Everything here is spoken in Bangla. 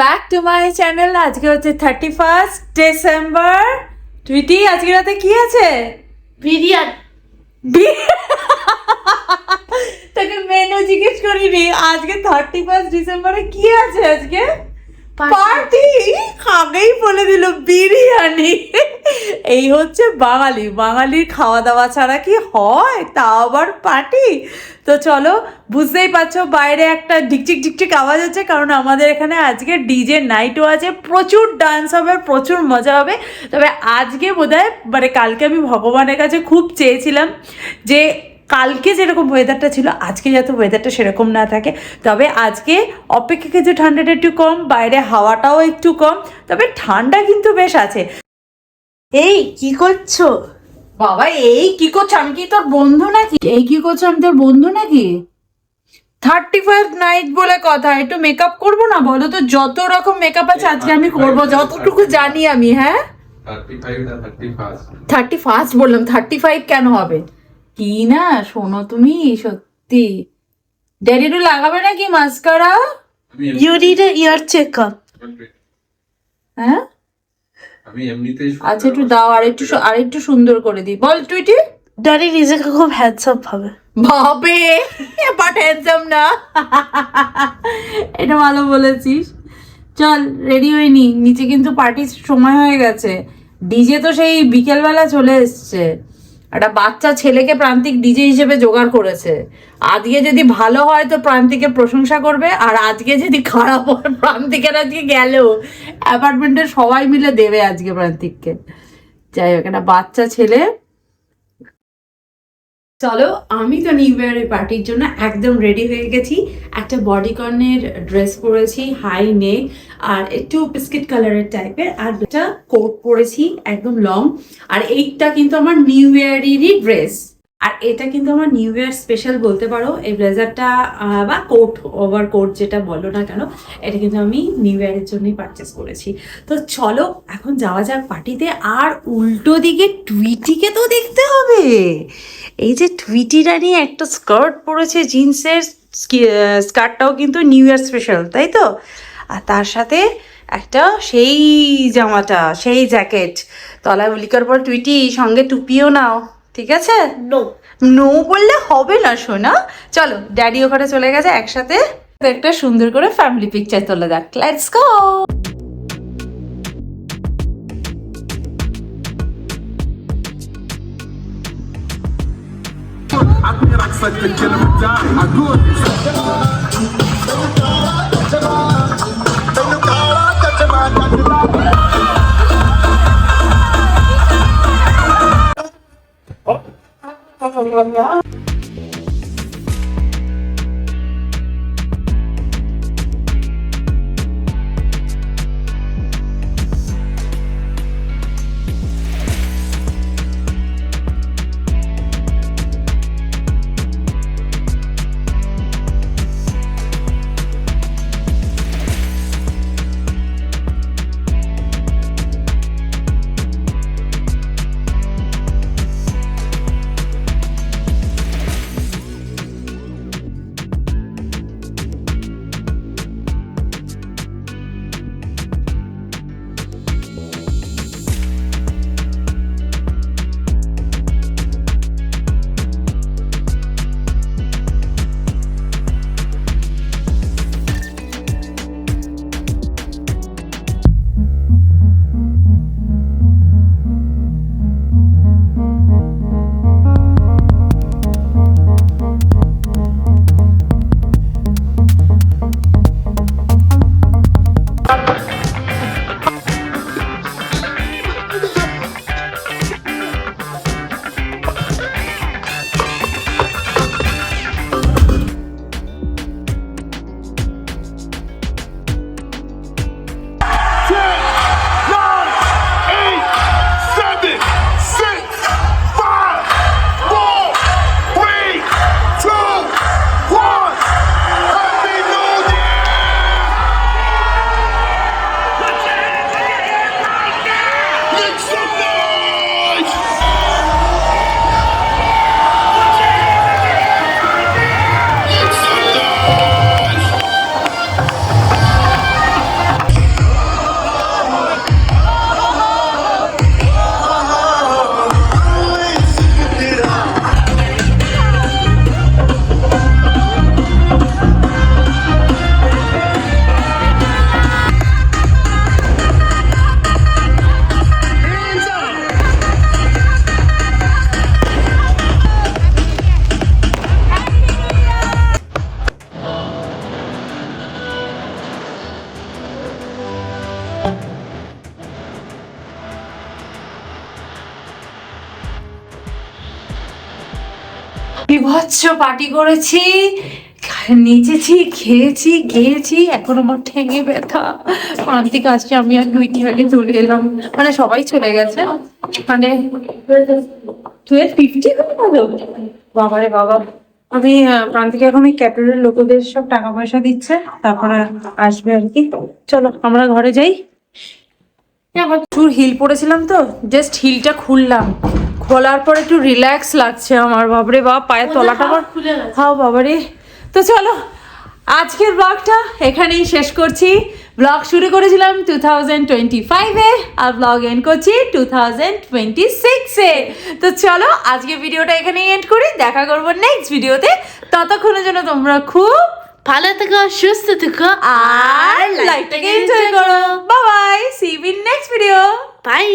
Back to my channel. আজকে হচ্ছে 31 ডিসেম্বর। টুইটি আজকে রাতে কি আছে? বিরিয়ানি। তোকে মেনু জিজ্ঞেস করিনি। আজকে 31 ডিসেম্বরে কি আছে? আজকে পার্টি। আগেই বলে দিল বিরিয়ানি। এই হচ্ছে বাঙালির খাওয়া দাওয়া ছাড়া কি হয়, তা আবার পার্টি। তো চলো, বুঝতেই পারছো বাইরে একটা ঢিকচিক ঢিকচিক আওয়াজ হচ্ছে, কারণ আমাদের এখানে আজকে ডিজে নাইটও আছে, প্রচুর ডান্স হবে, প্রচুর মজা হবে। তবে আজকে বোধহয় মানে কালকে আমি ভগবানের কাছে খুব চেয়েছিলাম যে কালকে যেরকম ওয়েদারটা ছিল আজকে যাতে ওয়েদারটা সেরকম না থাকে। তবে আজকে অপেক্ষাকৃত ঠান্ডাটা একটু কম, বাইরে হাওয়াটাও একটু কম, তবে ঠান্ডা কিন্তু বেশ আছে। এই কি করছো? বাবা এই কি করছো? আমি কি তোর বন্ধু নাকি? এই কি করছো? আমি তোর বন্ধু নাকি? 35 নাইট বলে কথা, একটু মেকআপ করবো না বলো তো? যত রকম মেকআপ আছে আজকে আমি করবো, যতটুকু জানি আমি। হ্যাঁ 31 বললাম, 35 কেন হবে? কি না শোনো তুমি, সত্যি ড্যাডিডু লাগাবে নাকি mascara? You need a ear checkup. হ্যাঁ আমি এমনিতেই আচ্ছা একটু দাও, আরেকটু সুন্দর করে দিই। বল টুইটি। ড্যাডি নিজেকে খুব হ্যান্ডসাম ভাবে। ভাবে, বাট হ্যান্ডসাম না। এটা ভালো বলেছিস। চল রেডি হয়ে নি, নিচে কিন্তু পার্টির সময় হয়ে গেছে। ডিজে তো সেই বিকেলবেলা চলে এসছে। একটা বাচ্চা ছেলেকে প্রান্তিক ডিজে হিসেবে জোগাড় করেছে। আজকে যদি ভালো হয় তো প্রান্তিকের প্রশংসা করবে, আর আজকে যদি খারাপ হয় প্রান্তিকের আজকে গেলেও অ্যাপার্টমেন্টের সবাই মিলে দেবে আজকে প্রান্তিককে। যাই হোক, একটা বাচ্চা ছেলে। চলো, আমি তো নিউ ইয়ারের পার্টির জন্য একদম রেডি হয়ে গেছি। একটা বডিকনের ড্রেস পরেছি, হাই নেক, আর একটু বিস্কিট কালারের টাইপের, আর একটা কোট পরেছি একদম লং। আর এইটা কিন্তু আমার নিউ ইয়ারেরই ড্রেস, আর এটা কিন্তু আমার নিউ ইয়ার স্পেশাল বলতে পারো। এই ব্লেজারটা বা কোট, ওভার কোট যেটা বলো না কেন, এটা কিন্তু আমি নিউ ইয়ারের জন্যই পারচেস করেছি। তো চলো এখন যাওয়া যাক পার্টিতে। আর উল্টো দিকে টুইটিকে তো দেখতে হবে। এই যে টুইটি রানী একটা স্কার্ট পরেছে, জিন্সের স্কার্টটাও কিন্তু নিউ ইয়ার স্পেশাল, তাই তো? আর তার সাথে একটা সেই জামাটা, সেই জ্যাকেট, তলায় উলিকার পর টুইটি সঙ্গে টুপিও নাও, ঠিক আছে? নো নো বললে হবে না সোনা। চলো, ড্যাডি ওখানে চলে গেছে, একসাথে একটা সুন্দর করে ফ্যামিলি পিকচার তোলা যাক। Let's go. বিভৎস পার্টি করেছি, নেচেছি, খেয়েছি, গেয়েছি, এখন আমার ঠেঙে ব্যথা। প্রান্তিক আসছে, আমি আর দুইটি আগে চলে এলাম, মানে সবাই চলে গেছে, মানে 12:50 হয়ে গেল। বাবারে বাবা, আমি প্রান্তিকে এখন ওই ক্যাটারের লোকদের সব টাকা পয়সা দিচ্ছে, তারপরে আসবে আর কি। চলো আমরা ঘরে যাই। প্রচুর হিল পরেছিলাম তো, জাস্ট হিলটা খুললাম, খোলার পর একটু রিল্যাক্স লাগছে আমার। বাবরে বাপ, পায়ের তলাটা আমার হাও বাবারে। তো চলো আজকের ব্লগটা এখানেই শেষ করছি। ব্লগ শুরু করেছিলাম 2025-এ, আর ব্লগ এন্ড করছি 2026-এ। তো চলো আজকে ভিডিওটা এখানেই এন্ড করি, দেখা করবো নেক্সট ভিডিওতে। ততক্ষণের জন্য তোমরা খুব ভালো থেকো, সুস্থ থেকো, আর লাইফটাকে এনজয় করো। Bye bye, see you in next video. By.